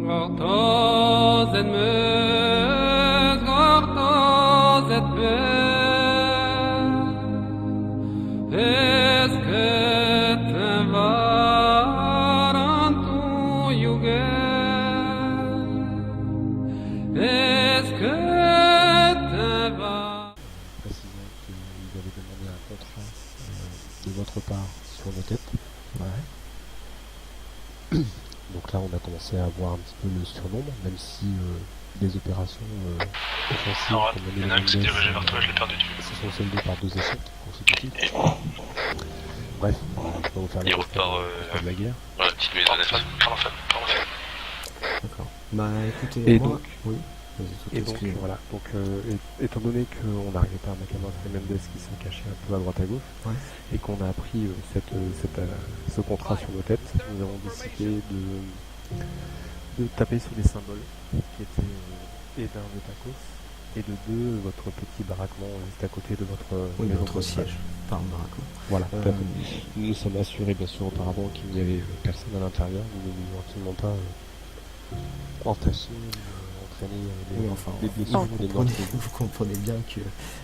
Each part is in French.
De votre part sur nos têtes. Ouais. Donc là on a commencé à avoir un petit peu le surnombre, même si les opérations offensives comme on est se sont soldées par 2 échecs consécutifs. Bref, je vais pas vous faire les repas de la guerre. Voilà, petite mise en effet. D'accord. Bah écoutez, et moi... donc, oui. Et donc voilà, donc étant donné qu'on n'arrivait pas à Macabros et Mendes qui sont cachés un peu à droite à gauche, ouais, et qu'on a appris ce contrat sur nos têtes, nous avons décidé de taper sur les symboles qui étaient et d'un de tacos et de 2 votre petit baraquement juste à côté de votre maison votre siège, pas un baraquement. Voilà, nous sommes assurés bien sûr auparavant qu'il n'y avait personne à l'intérieur, nous ne voulions absolument pas entacher. Oui, enfin, vous comprenez bien que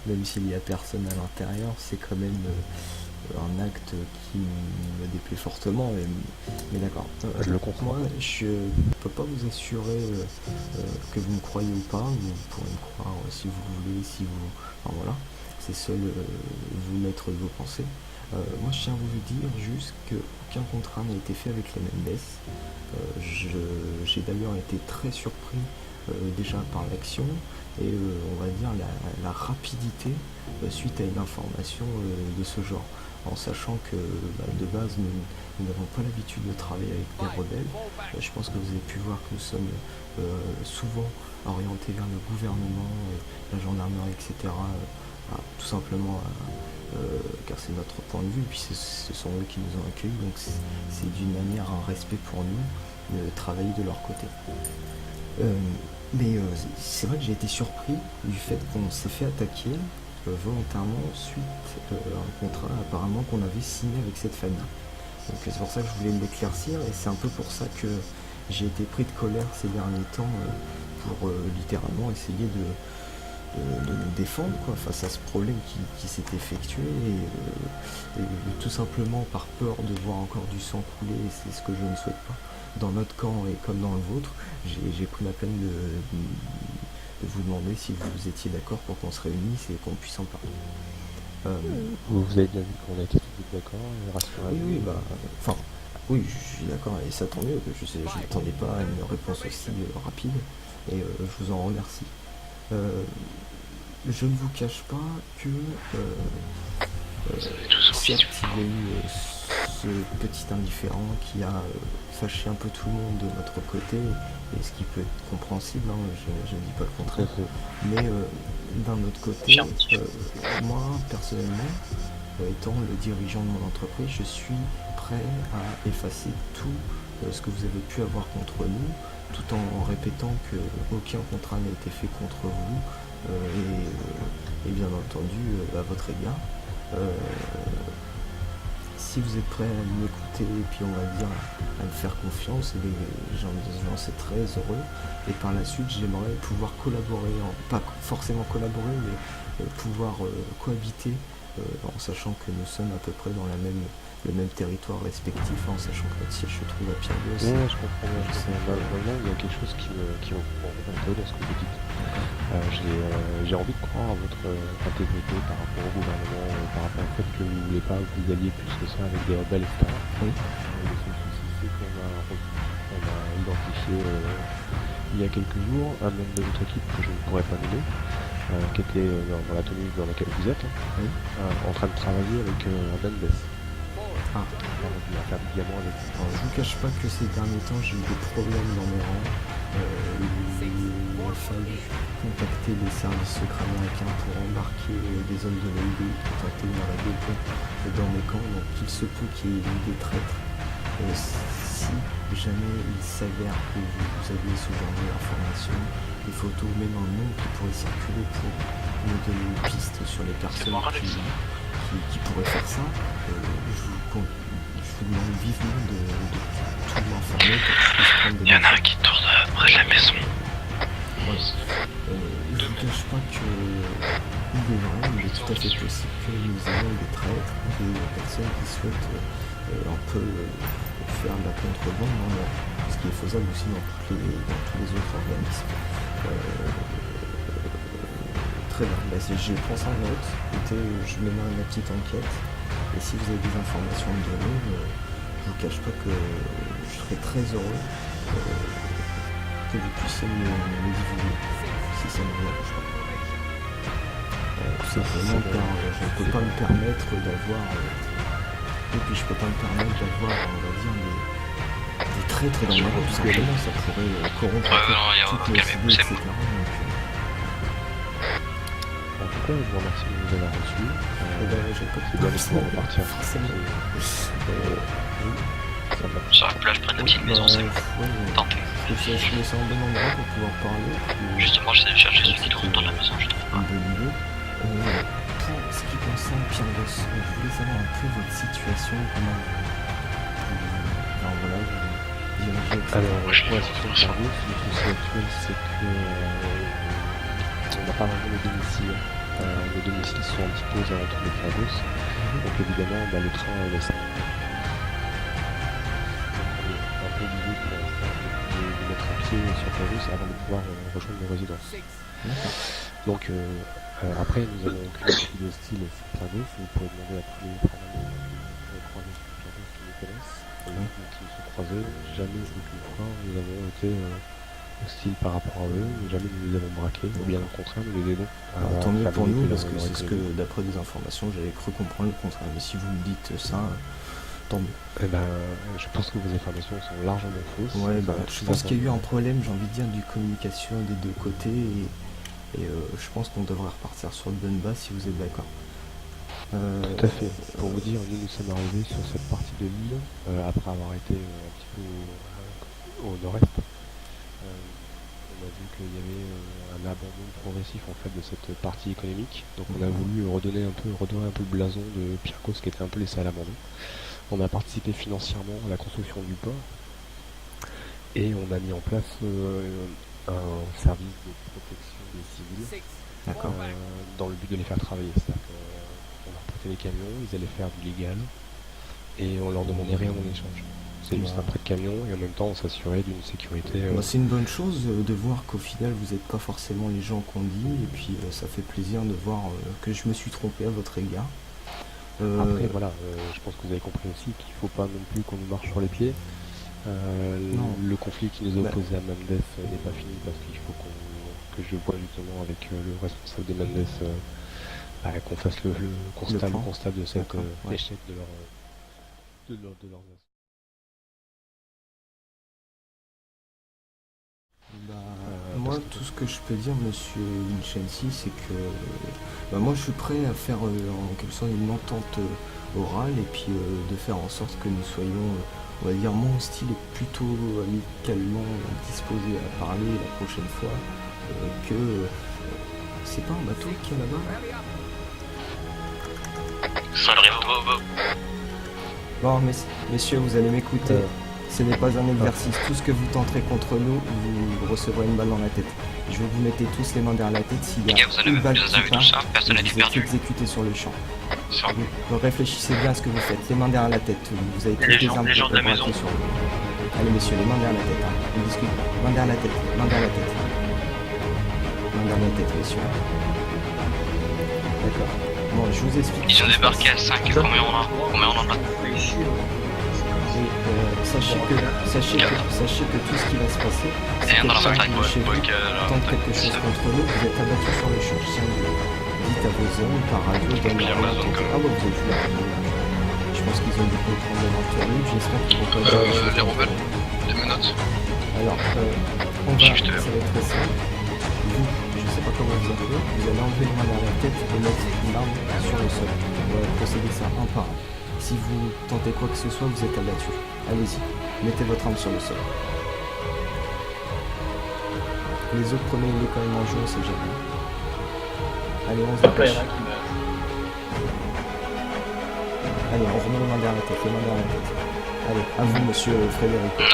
même s'il n'y a personne à l'intérieur, c'est quand même un acte qui me déplaît fortement, mais d'accord. Je le comprends. Moi, je ne peux pas vous assurer que vous me croyez ou pas, vous pourrez me croire si vous voulez, si vous... Enfin voilà, c'est seul vous mettre de vos pensées. Moi, je tiens à vous dire juste qu'aucun contrat n'a été fait avec les Mendes. J'ai d'ailleurs été très surpris déjà par l'action et on va dire la rapidité suite à une information de ce genre, en sachant que de base nous n'avons pas l'habitude de travailler avec des rebelles. Je pense que vous avez pu voir que nous sommes souvent orientés vers le gouvernement, la gendarmerie, etc. Tout simplement car c'est notre point de vue, puis ce sont eux qui nous ont accueillis, donc c'est d'une manière un respect pour nous de travailler de leur côté. Mais c'est vrai que j'ai été surpris du fait qu'on s'est fait attaquer volontairement suite à un contrat apparemment qu'on avait signé avec cette famille. Donc c'est pour ça que je voulais l'éclaircir et c'est un peu pour ça que j'ai été pris de colère ces derniers temps pour littéralement essayer de nous défendre face à ce problème qui s'est effectué et tout simplement par peur de voir encore du sang couler, et c'est ce que je ne souhaite pas dans notre camp et comme dans le vôtre. J'ai pris la peine de vous demander si vous étiez d'accord pour qu'on se réunisse et qu'on puisse en parler. Vous avez bien vu qu'on a été tous d'accord, rassurez. Oui, je suis d'accord et ça tant mieux, je n'attendais pas à une réponse aussi rapide et je vous en remercie. Je ne vous cache pas que certes il y a eu ce petit indifférent qui a fâché un peu tout le monde de notre côté, et ce qui peut être compréhensible, hein, je ne dis pas le contraire, mais d'un autre côté, moi personnellement, étant le dirigeant de mon entreprise, je suis prêt à effacer tout ce que vous avez pu avoir contre nous, tout en répétant que aucun contrat n'a été fait contre vous, et bien entendu à votre égard. Si vous êtes prêt à m'écouter et puis on va dire à me faire confiance, j'en serais très heureux, et par la suite j'aimerais pouvoir collaborer, pas forcément collaborer, mais pouvoir cohabiter en sachant que nous sommes à peu près dans le même territoire respectif, en sachant que notre siège se trouve à Pierre-Gauss. Oui, je comprends bien. Vraiment, il y a quelque chose qui me prend un peu dans ce que vous dites. J'ai envie de croire à votre intégrité par rapport au gouvernement, par rapport au fait que vous ne voulez pas que vous alliez plus que ça avec des rebelles, etc. Oui. Le seul souci, c'est qu'on a identifié il y a quelques jours un membre de votre équipe que je ne pourrais pas nommer, qui était dans la tenue dans laquelle vous êtes, oui, en train de travailler avec un Mendes. Alors, je ne vous cache pas que ces derniers temps j'ai eu des problèmes dans mes rangs. Il a fallu contacter les services secrets américains pour embarquer des hommes de l'OIB, contacter une radio dans mes camps, donc il se peut qu'il y ait eu des traîtres. Si jamais il s'avère que vous aviez ce genre d'informations, des photos, même un nom qui pourrait circuler pour nous donner une piste sur les personnes qui pourraient faire ça, je vous demande vivement de tout m'informer pour que je puisse prendre des... Il y en a un qui tourne près de la maison. Je ne vous cache pas que il est vrai, il est tout à fait possible que nous ayons des traîtres, des personnes qui souhaitent un peu faire de la contrebande, hein, ce qui est faisable aussi dans tous les autres organismes. Très bien, bah, je prends ça en note. Écoutez, je mets ma petite enquête, et si vous avez des informations à me donner, je vous cache pas que je serais très heureux que vous puissiez me divulguer, si ça ne vous dérange pas. Tout simplement car je ne peux pas me permettre d'avoir, et puis je peux pas me permettre d'avoir, on va dire, des traîtres dans le monde, tout simplement, ça pourrait corrompre toutes les idées, etc. En tout cas, je vous remercie de nous avoir reçus. J'ai pas C'est bien de pouvoir repartir. forcément. Ça va. Sur la plage près de la petite maison, c'est bon. Tenté. Je me sens un bon endroit pour pouvoir parler. Justement, j'essaie de chercher celui qui trouve dans la maison, je trouve pas. Une bonne idée. Pour ce qui concerne Pyrgos, je voulais savoir un peu votre situation, comment alors voilà, vous dirigez, etc. Alors, pour la situation de Pyrgos, le souci actuel, c'est que on n'a pas vraiment de domicile. Les domiciles sont un petit peu aux alentours de Pyrgos. Donc évidemment, le train laisse un peu l'idée pour l'instant de mettre un pied sur Pyrgos avant de pouvoir rejoindre nos résidences. Donc après, nous avons aucune attitude hostile sur Pyrgos. Vous pourrez demander à tous les probablement croisés sur Pyrgos qui nous connaissent, qui nous sont croisés. Jamais aucune fois nous avons été hostiles par rapport à eux, jamais nous les avons braqués, ou bien au contraire, nous les aidons. Tant mieux pour nous, parce que leur c'est ce que, d'après des informations, j'avais cru comprendre le contraire. Mais si vous me dites ça, tant mieux. Eh ben, je pense que vos informations sont largement fausses. Ouais, je pense qu'il y a eu un problème, j'ai envie de dire, du communication des deux côtés, et je pense qu'on devrait repartir sur de bonnes bases si vous êtes d'accord. Tout à fait. Pour vous dire, nous sommes arrivés sur cette partie de l'île, après avoir été un petit peu au nord-est. On a vu qu'il y avait un abandon progressif en fait de cette partie économique. Donc on a voulu redorer un peu le blason de Pyrgos qui était un peu laissé à l'abandon. On a participé financièrement à la construction du port et on a mis en place un service de protection des civils dans le but de les faire travailler. C'est-à-dire qu'on leur prêtait les camions, ils allaient faire du légal et on leur demandait rien en échange. C'est juste un prêt de camion et en même temps on s'assurait d'une sécurité. C'est une bonne chose de voir qu'au final vous n'êtes pas forcément les gens qu'on dit, et puis ça fait plaisir de voir que je me suis trompé à votre égard. Après voilà, je pense que vous avez compris aussi qu'il ne faut pas non plus qu'on nous marche sur les pieds. Le conflit qui nous a opposé à Mendes n'est pas fini parce qu'il faut que je vois justement avec le responsable de Mendes qu'on fasse le constat de cet échec de leurs moi, tout ce que je peux dire, monsieur Vincenzi, c'est que moi je suis prêt à faire en quelque sorte une entente orale et puis de faire en sorte que nous soyons, on va dire, moins hostiles et plutôt amicalement disposés à parler la prochaine fois que c'est pas un bateau qui est là-bas. Ça arrive, Bon, messieurs, vous allez m'écouter. Ce n'est pas un exercice. Tout ce que vous tenterez contre nous, vous recevrez une balle dans la tête. Je vais vous mettre tous les mains derrière la tête. S'il y a une balle qui part, vous êtes exécuté sur le champ. Vous réfléchissez bien à ce que vous faites. Les mains derrière la tête. Vous avez toutes les armes pour braquer sur vous. Allez, messieurs, les mains derrière la tête. On discute pas. Mains derrière la tête. Mains derrière la tête. Mains derrière la tête, messieurs. D'accord. Bon, je vous explique. Ils ont débarqué à 5, combien on en a? Sachez que tout ce qui va se passer, si quelqu'un chez vous tente quelque chose contre nous, vous êtes abattu sur le champ. Si on dites à vos hommes par radio, ah ouais, vous êtes là. Je pense qu'ils ont dû comprendre l'aventure libre, j'espère qu'ils vont pas dire les rebelles, les menottes. Alors, ça va être très simple. Vous, je sais pas comment vous appelez, vous allez enlever les mains dans la tête et mettre une arme sur le sol. On va procéder ça un par un. Si vous tentez quoi que ce soit, vous êtes abattu. Allez-y, mettez votre arme sur le sol. Les autres prenez-les quand même en jeu, on sait jamais. Allez, on se dépêche. Allez, on remet les mains derrière la tête, les mains derrière la tête. Allez, à vous, monsieur Frédéric. Non,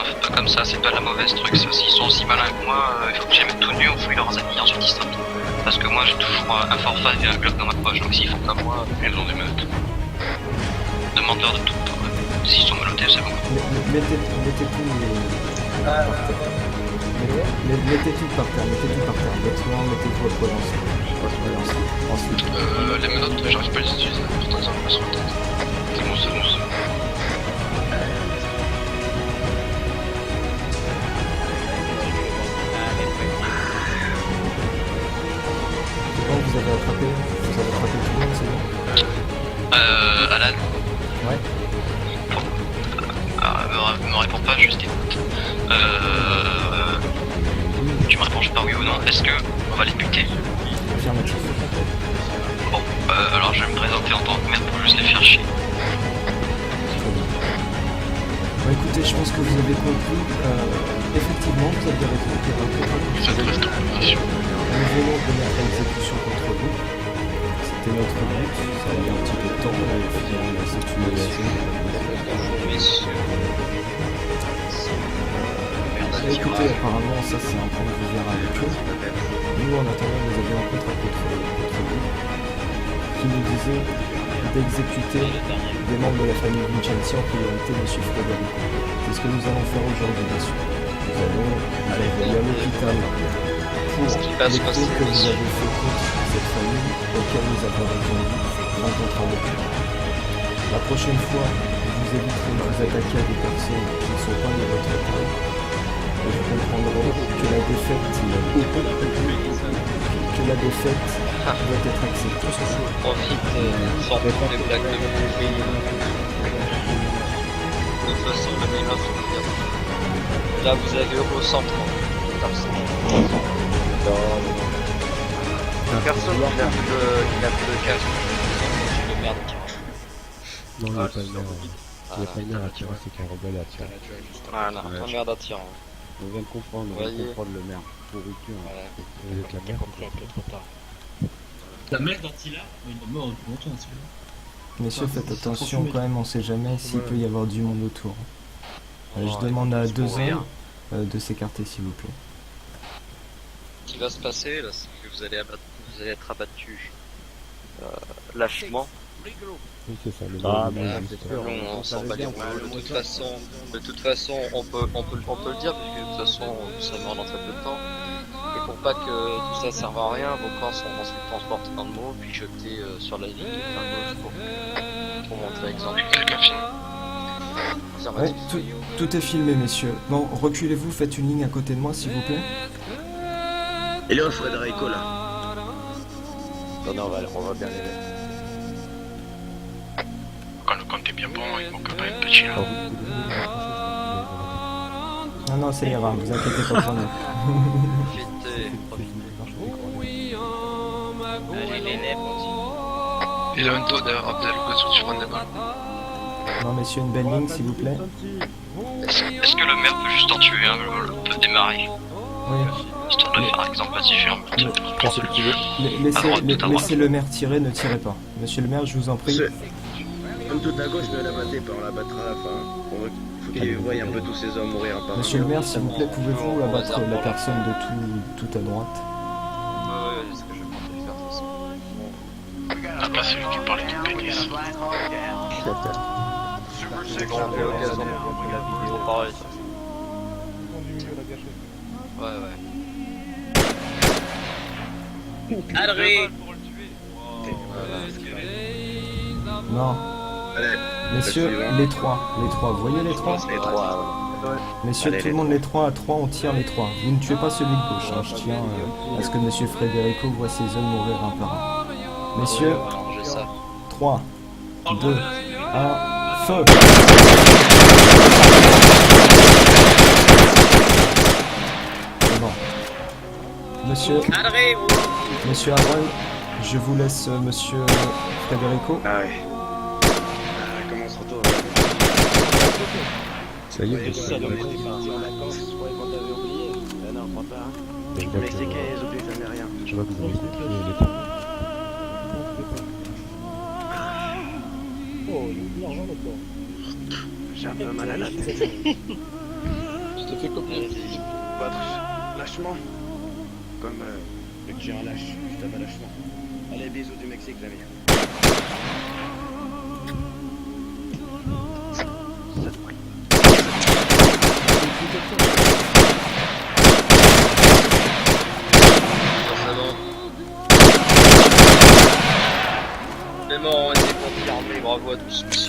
fais pas comme ça, c'est pas la mauvaise truc. Ça. S'ils sont aussi malins que moi, il faut que je les mette tout nus, on fouille leurs amis, ensuite ils sortent. Parce que moi j'ai toujours un forfait et un globe dans ma poche, donc s'ils font comme moi, ils ont des menottes. Demande-leur de tout. S'ils sont menottés, c'est bon. Mettez tout par terre. Mettez tout par terre, vêtements, mettez tout à poil ensuite. Les menottes, j'arrive pas à les utiliser. Pourtant, ça me passe sur la tête. C'est bon, c'est bon, c'est bon. C'est bon, vous avez attrapé tout le monde, c'est bon? Alan, Ouais. me réponds pas, juste écoute. Tu me réponds juste par oui ou non. Est-ce que on va les buter? Affirmatif. Bon, alors je vais me présenter en tant que maître pour juste les faire chier. Bon, écoutez, je pense que vous avez compris. Effectivement, vous avez répondu. Nous venons de mettre à exécution contre vous. C'était notre but. Ça a eu un petit peu de temps. On a fini cette humiliation. Écoutez, apparemment, ça c'est un point que vous verrez avec eux. Nous, en attendant, nous avions un contrat contre vous qui nous disait d'exécuter des membres de la famille Vincenzi en priorité M. Frédérico. C'est ce que nous allons faire aujourd'hui, bien sûr. Nous allons vous envoyer à l'hôpital pour les crimes que vous avez fait contre cette famille auquel nous avons répondu un contrat de tuer. La prochaine fois, vous éviterez de vous attaquer à des personnes qui ne sont pas de votre taille. Et vous comprendrez que la défaite doit être acceptée. Profite sans prendre des blagues de movie. De toute façon, le meilleur c'est de dire. Là, vous avez au centre. Personne qui a plus de casque. Le merde qui Non, il n'y a pas une heure. Il n'y a pas une heure à tirer, c'est qu'un rebelle à tirer. Voilà, un merde à tirer. On vient de comprendre, le maire. Pourriture. Voilà. Vous êtes la merde. compris un peu trop tard. La mère d'Attila, il est mort depuis longtemps, celui-là. Messieurs, faites attention quand même, on sait jamais s'il peut y avoir du monde autour. Je demande à 2 hommes de s'écarter s'il vous plaît. Ce qui va se passer là, c'est que vous allez être abattu lâchement. Oui, c'est ça, le Ah, mal, c'est juste, sûr. On s'en bat les rouleaux. De toute façon, on peut le dire, puisque de toute façon, nous sommes mort dans très peu de temps. Et pour pas que tout ça serve à rien, vos corps sont ensuite transportés en mot, puis jetés sur la ligne de plein gauche pour montrer exemple. Quelqu'un filme. Ouais, tout est filmé messieurs. Bon, reculez-vous, faites une ligne à côté de moi s'il vous plaît. Il est où le Frédérico là? Non, on va bien les mettre. Quand t'es bien bon, il manque pas une petite là. Non, ça ira, vous inquiétez pas pour nous. Profitez. Allez, les nefs, Il a un dos d'Abdel sur tu prends des balles. Non messieurs, une belle ligne s'il vous plaît. Est-ce que le maire peut juste en tuer un, peut démarrer? Oui. Histoire de faire exemple là-dessus, je Laissez le maire tirer, ne tirez pas. Monsieur le maire, je vous en prie. Comme tout à gauche, ne l'abattez pas, on l'abattra à la fin. Faut qu'il voie un peu tous ces hommes mourir par Monsieur le maire, s'il vous plaît, pouvez-vous abattre la personne de tout à droite? Ouais, c'est ce que je comptais faire de toute façon. Ah, pas celui qui parlait de pénis. J'ai eu l'occasion de parler. Ouais. Adré. Non. Allez, Messieurs, les trois, vous voyez les trois? les trois. Messieurs, Allez, tout le les monde les trois, à trois, on tire les trois. Vous ne tuez pas celui de gauche, hein. Je tiens à ce que monsieur Frédérico voit ses hommes mourir un par un. Messieurs, J'ai ça. 3, 2, 1, feu! C'est bon. Monsieur Aaron, je vous laisse monsieur Frédérico. Ah ouais. Comment on se retourne? Ça y est, Si on l'accorde, je croyais qu'on t'avait oublié. Ben non, je crois pas. je On vois les que sait qu'ils oublient jamais rien. je vois que vous avez compris les temps. J'ai un peu mal à la tête. Je te fais copier. Vas-y, votre lâchement. Comme le que j'ai un lâche, je tape à lâchement. Allez, bisous du Mexique, l'ami. Les morts ont été confirmés, bravo à tous.